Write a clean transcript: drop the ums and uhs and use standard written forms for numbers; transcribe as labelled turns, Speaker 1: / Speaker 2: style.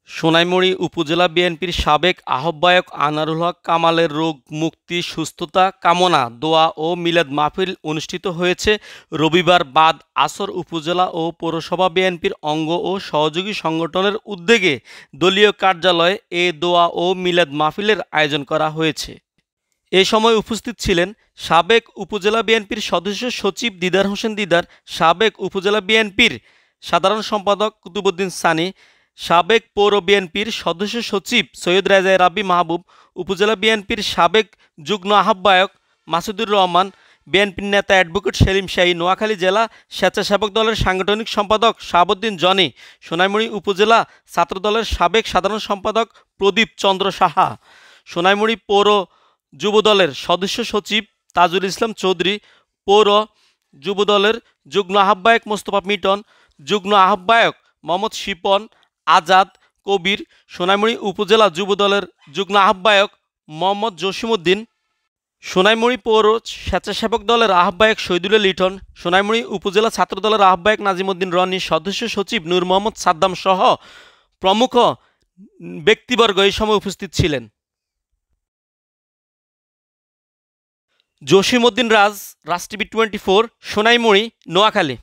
Speaker 1: সোনাইমুড়ি উপজেলা বিএনপির সাবেক আহ্বায়ক আনারুল হক কামালের রোগ মুক্তি সুস্থতা কামনা দোয়া ও মিলাদ মাহফিল অনুষ্ঠিত হয়েছে রবিবার বাদ আসর। উপজেলা ও পৌরসভা বিএনপির অঙ্গ ও সহযোগী সংগঠনের উদ্যোগে দলীয় কার্যালয়ে এ দোয়া ও মিলাদ মাহফিলের আয়োজন করা হয়েছে। এ সময় উপস্থিত ছিলেন সাবেক উপজেলা বিএনপির সদস্য সচিব দিদার হোসেন দিদার, সাবেক উপজেলা বিএনপির সাধারণ সম্পাদক কুতুবুদ্দিন সানি, সাবেক পৌর বিএনপির সদস্য সচিব সৈয়দ রেজা রাব্বি মাহবুব, উপজেলা বিএনপির সাবেক যুগ্ম আহ্বায়ক মাসুদুর রহমান, বিএনপির নেতা অ্যাডভোকেট সেলিম শাহী, নোয়াখালী জেলা স্বেচ্ছাসেবক দলের সাংগঠনিক সম্পাদক শাহাবুদ্দিন জনি, সোনাইমুড়ি উপজেলা ছাত্রদলের সাবেক সাধারণ সম্পাদক প্রদীপ চন্দ্র সাহা, সোনাইমুড়ি পৌর যুবদলের সদস্য সচিব তাজুল ইসলাম চৌধুরী, পৌর যুবদলের যুগ্ম আহ্বায়ক মোস্তফা মিটন, যুগ্ম আহ্বায়ক মোহাম্মদ শিপন আজাদ কবির, সোনাইমুড়ি উপজেলা যুবদলের যুগ্ম আহ্বায়ক মোহাম্মদ জসিমউদ্দিন, সোনাইমুড়ি পৌর স্বেচ্ছাসেবক দলের আহ্বায়ক শহীদুল লিটন, সোনাইমুড়ি উপজেলা ছাত্রদলের আহ্বায়ক নাজিমউদ্দিন রনি, সদস্য সচিব নূর মোহাম্মদ সাদ্দাম সহ প্রমুখ ব্যক্তিবর্গ এই সময় উপস্থিত ছিলেন। জসিমউদ্দিন রাজ, রাজ টিভি 24, সোনাইমুড়ি, নোয়াখালী।